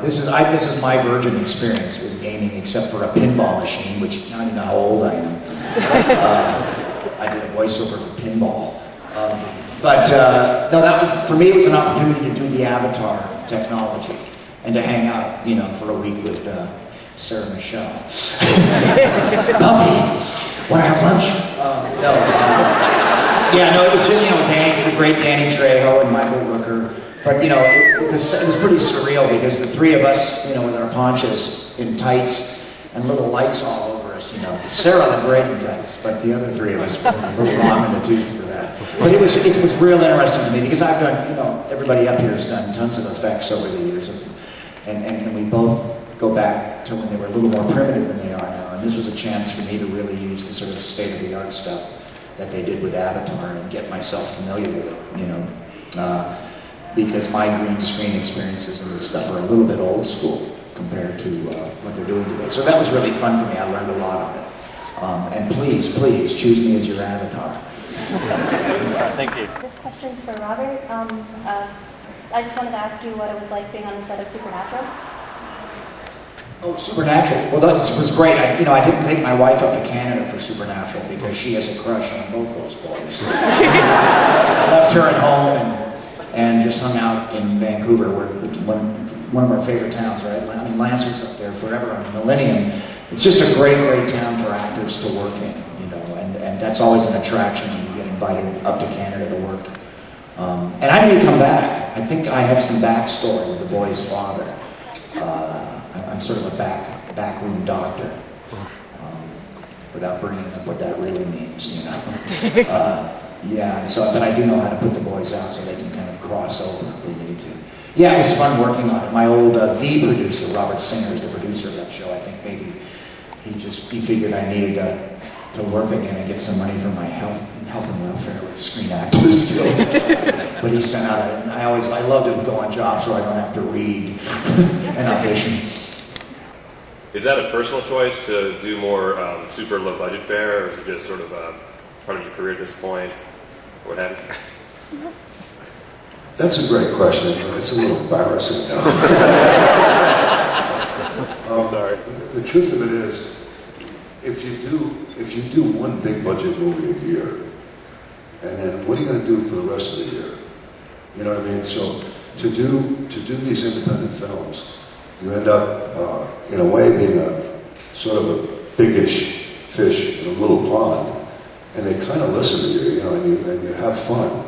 this is my virgin experience with gaming, except for a pinball machine, which I don't even know how old I am. I did a voiceover for pinball. No, for me it was an opportunity to do the avatar technology and to hang out, you know, for a week with Sarah Michelle. Puppy, want to have lunch? It was just, you know, the great Danny Trejo and Michael Rooker. But, you know, it was pretty surreal because the three of us, you know, with our ponchos in tights and little lights all over us, you know. Sarah looked great in tights, but the other three of us were a little long in the tooth for that. But it was real interesting to me because I've done, you know, everybody up here has done tons of effects over the years. And we both go back to when they were a little more primitive than they are now. And this was a chance for me to really use the sort of state-of-the-art stuff that they did with Avatar and get myself familiar with it, you know. Because my green screen experiences and this stuff are a little bit old school compared to what they're doing today. So that was really fun for me. I learned a lot on it. And please, please, choose me as your avatar. Thank you. This question's for Robert. I just wanted to ask you what it was like being on the set of Supernatural. Oh, Supernatural. Well, that was great. I didn't take my wife up to Canada for Supernatural because she has a crush on both those boys. I left her at home and just hung out in Vancouver, where one of our favorite towns, right? I mean, Lance was up there forever on Millennium. It's just a great, great town for actors to work in, you know, and that's always an attraction when you get invited up to Canada to work. And I may come back. I think I have some backstory with the boy's father. I'm sort of a backroom doctor, without bringing up what that really means, you know. But I do know how to put the boys out so they can kind of cross over if they need to. Yeah, it was fun working on it. My old V producer, Robert Singer, is the producer of that show. I think maybe he figured I needed to work again and get some money for my health and welfare with Screen Actors Guild. But he sent out I love to go on jobs so I don't have to read and audition. Is that a personal choice to do more super low budget fare, or is it just sort of part of your career at this point? What have you? That's a great question. It's a little embarrassing now. I'm sorry. The truth of it is, if you do one big budget movie a year, and then what are you going to do for the rest of the year? You know what I mean? So to do these independent films, you end up, in a way, being a sort of a biggish fish in a little pond, and they kind of listen to you, you know, and you have fun.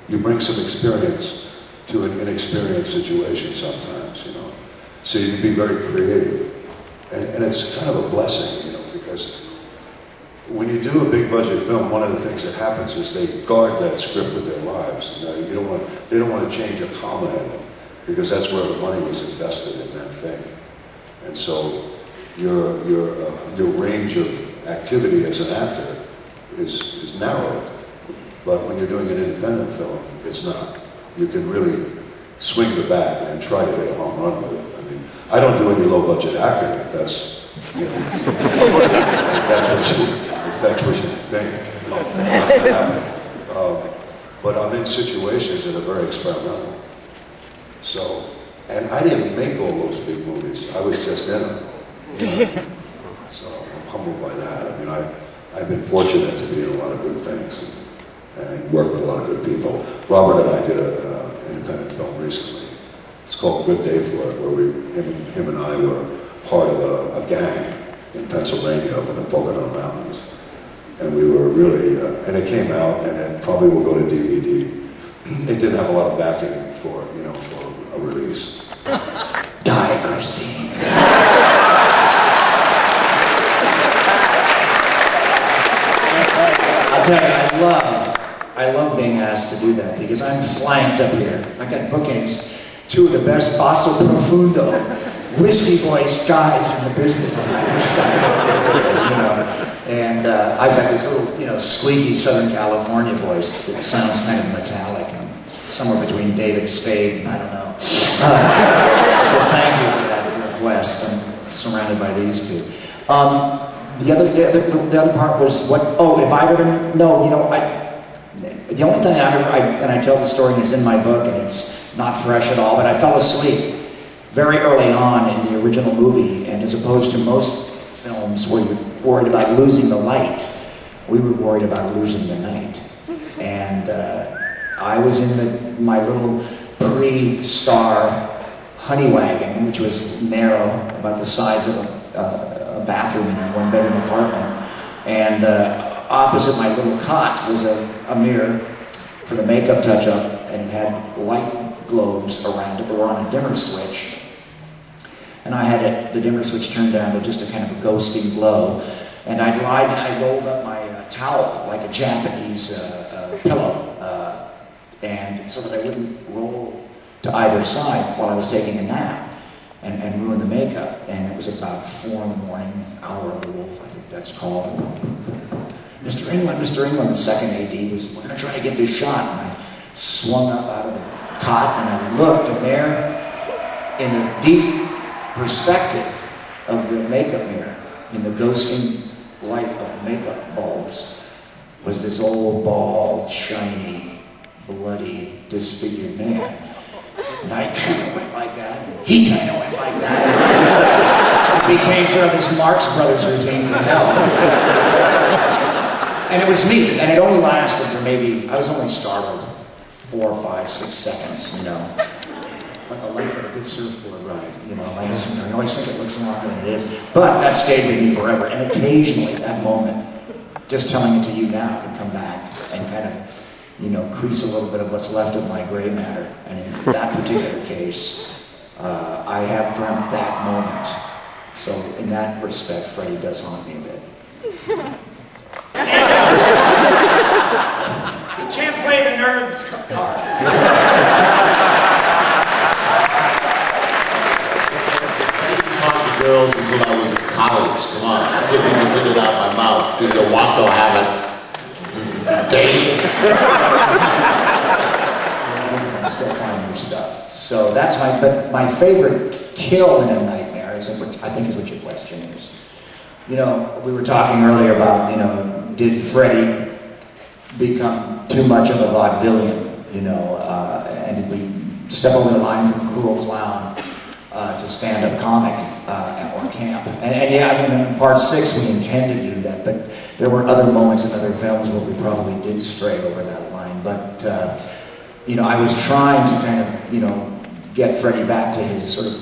You bring some experience to an inexperienced situation sometimes, you know. So you can be very creative, and it's kind of a blessing, you know, because when you do a big budget film, one of the things that happens is they guard that script with their lives. You know, they don't want to change a comma in it, because that's where the money was invested in that thing. And so your range of activity as an actor is narrowed. But when you're doing an independent film, it's not. You can really swing the bat and try to hit a home run with it. I mean, I don't do any low-budget acting if that's, you know, if that's what you think. But I'm in situations that are very experimental. So, and I didn't make all those big movies. I was just in them. You know? So I'm humbled by that. I mean, I've been fortunate to be in a lot of good things and work with a lot of good people. Robert and I did an independent film recently. It's called Good Day for It, where him and I were part of a gang in Pennsylvania up in the Pocono Mountains. And we were really, and it came out, and it probably will go to DVD. It didn't have a lot of backing for, you know, for a release. Die, Christine. I'll tell you, I love being asked to do that because I'm flanked up here. I got bookings, two of the best basso profundo, whiskey voice guys in the business on either side, you know. And I've got this little, you know, squeaky Southern California voice that sounds kind of metallic, somewhere between David Spade and I don't know. So thank you for that request. I'm surrounded by these two. The other part was what? Oh, if I ever no, you know, the only time and I tell the story and it's in my book and it's not fresh at all, but I fell asleep very early on in the original movie, and as opposed to most films where you're worried about losing the light, we were worried about losing the night. And I was in my little pre-star honey wagon, which was narrow, about the size of a bathroom in a one-bedroom apartment. And opposite my little cot was a mirror for the makeup touch-up, and it had light globes around it that were on a dimmer switch. And I had the dimmer switch turned down to just a kind of a ghosting glow. And I rolled up my towel like a Japanese pillow, and so that I wouldn't roll to either side while I was taking a nap and ruin the makeup. And it was about 4 in the morning, hour of the wolf, I think that's called. Mr. Englund, the second AD was, we're gonna try to get this shot. And I swung up out of the cot and I looked, and there, in the deep perspective of the makeup mirror, in the ghosting light of the makeup bulbs, was this old, bald, shiny, bloody, disfigured man. And I kind of went like that, and he kind of went like that. It became sort of this Marx Brothers routine from hell. And it was me, and it only lasted for maybe, I was only startled 4, 5, 6 seconds, you know. Like a light on a good surfboard ride, you know. I always think it looks longer than it is. But that stayed with me forever. And occasionally, that moment, just telling it to you now, can come back and kind of, you know, crease a little bit of what's left of my gray matter. And in that particular case, I have dreamt that moment. So in that respect, Freddie does haunt me a bit. You can't play the nerd card. Girls until I was in college. Come on, I couldn't even get it out of my mouth. Do you want to have it? Date? I still find new stuff. So that's my favorite kill in A Nightmare, which I think is what your question is. You know, we were talking earlier about, you know, did Freddie become too much of a vaudevillian, you know, and did we step over the line from cruel clown to stand-up comic or camp. And yeah, I mean, in part 6 we intended to do that, but there were other moments in other films where we probably did stray over that line. But, you know, I was trying to kind of, you know, get Freddie back to his sort of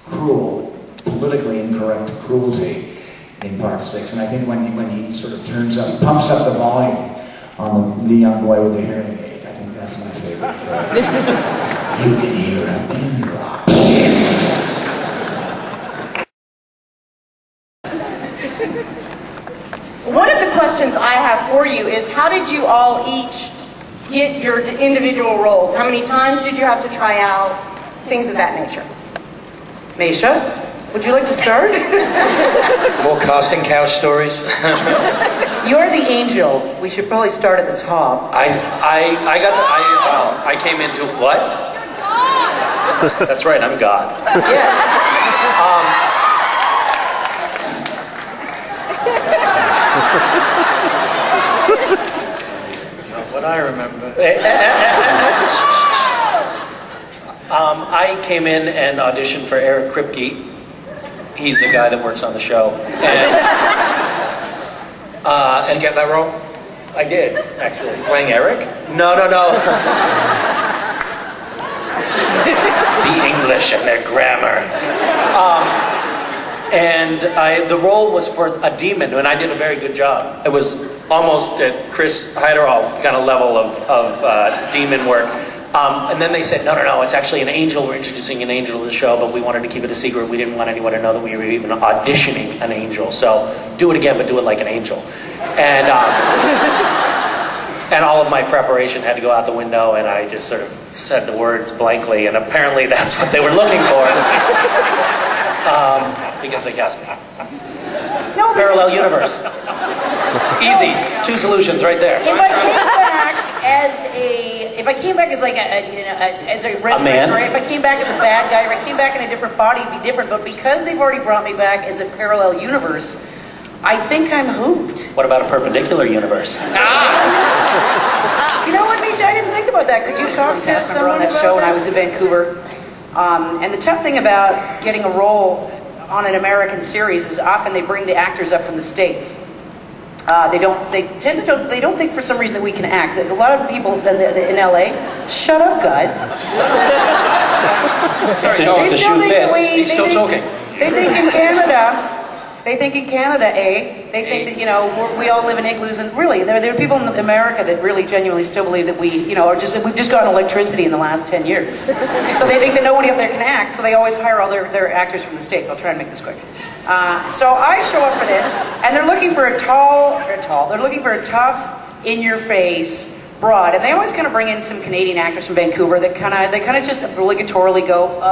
cruel, politically incorrect cruelty in part 6. And I think when he sort of turns up, pumps up the volume on the young boy with the hearing aid, I think that's my favorite part. You can hear a pin drop. One of the questions I have for you is, how did you all each get your individual roles? How many times did you have to try out? Things of that nature. Misha, would you like to start? More casting couch stories? You're the angel. We should probably start at the top. I came into what? That's right, I'm God. Yes. Not what I remember. I came in and auditioned for Eric Kripke. He's the guy that works on the show. And Did you get that role? I did, actually. Playing Eric? No. The English and their grammar. The role was for a demon, and I did a very good job. It was almost at Chris Heiderall kind of level of demon work. And then they said, no, it's actually an angel. We're introducing an angel to the show, but we wanted to keep it a secret. We didn't want anyone to know that we were even auditioning an angel. So do it again, but do it like an angel. And and all of my preparation had to go out the window, and I just sort of said the words blankly, and apparently that's what they were looking for. Because they cast me. No, Parallel universe. Easy. 2 solutions right there. If I came back as like as a resurrection, or if I came back as a bad guy, or I came back in a different body, it'd be different. But because they've already brought me back as a parallel universe, I think I'm hooped. What about a perpendicular universe? You know what, Misha? I didn't think about that. Could you talk to Cast member someone on that about show that? when I was in Vancouver. And the tough thing about getting a role on an American series is often they bring the actors up from the States. They don't think for some reason that we can act. A lot of people in LA, shut up, guys. Sorry, no, the shoe fits. He's still talking. They think in Canada, they think that, you know, we all live in igloos, and really, there are people in America that really genuinely still believe that we've just gotten electricity in the last 10 years. So they think that nobody up there can act, so they always hire all their actors from the States. I'll try and make this quick. So I show up for this, and they're looking for they're looking for a tough, in-your-face broad, and they always kind of bring in some Canadian actors from Vancouver that kind of just obligatorily go,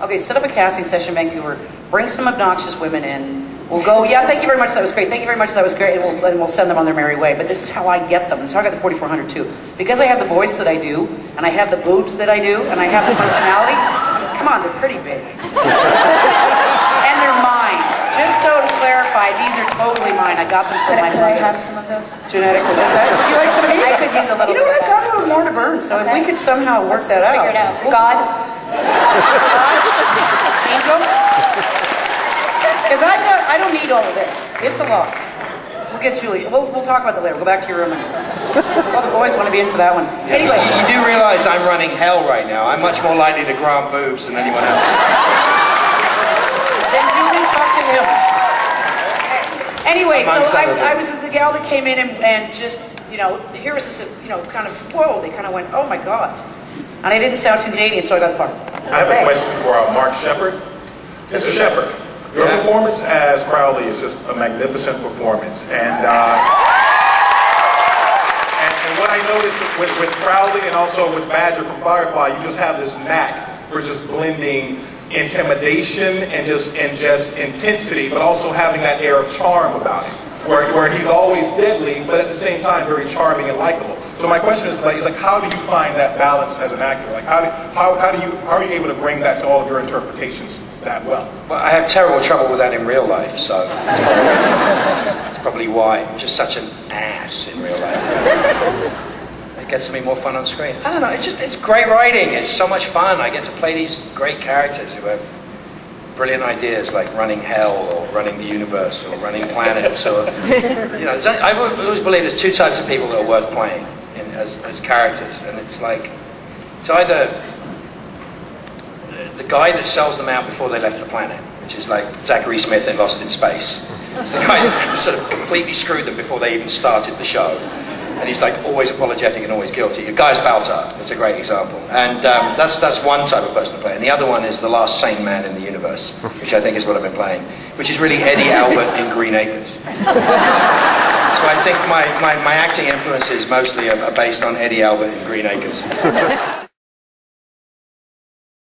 okay, set up a casting session in Vancouver, bring some obnoxious women in. We'll go, yeah, thank you very much, that was great. Thank you very much, that was great, and we'll send them on their merry way. But this is how I get them. This is how I got the 4400 too. Because I have the voice that I do, and I have the boobs that I do, and I have the personality. Come on, they're pretty big, and they're mine. Just so to clarify, these are totally mine. I got them from my mother. Could I have some of those? Genetically. What's that? Would you like some of these? I could use a little bit. You know what? bit I've got a little more to burn, so if we could somehow work that Let's out. figure it out. God? Angel? Because I don't need all of this. It's a lot. We'll get Julie. We'll talk about that later. Go back to your room. All the boys want to be in for that one. Anyway. You do realize I'm running hell right now. I'm much more likely to grant boobs than anyone else. Then Julie, talk to him. Anyway, so I was the gal that came in and just, you know, here was this, you know, kind of, whoa, they kind of went, oh my God. And I didn't sound too Canadian, so I got the part. I have a question for Mark Shepard. Mr. Shepard, your performance as Crowley is just a magnificent performance. And what I noticed with Crowley and also with Badger from Firefly, you just have this knack for just blending intimidation and just intensity, but also having that air of charm about him, where he's always deadly, but at the same time very charming and likable. So my question is like, how do you find that balance as an actor? Like, how are you able to bring that to all of your interpretations that well? Well, I have terrible trouble with that in real life, so that's probably why I'm just such an ass in real life. It gets to be more fun on screen. I don't know, it's great writing. It's so much fun. I get to play these great characters who have brilliant ideas like running hell or running the universe or running planets or, you know, I always believe there's two types of people that are worth playing as characters, and it's like, it's either the guy that sells them out before they left the planet, which is like Zachary Smith in Lost in Space. It's the guy that sort of completely screwed them before they even started the show. And he's like always apologetic and always guilty. Guy's Baltar, that's a great example. And that's one type of person to play. And the other one is the last sane man in the universe, which I think is what I've been playing, which is really Eddie Albert in Green Acres. So I think my acting influences mostly are based on Eddie Albert in Green Acres.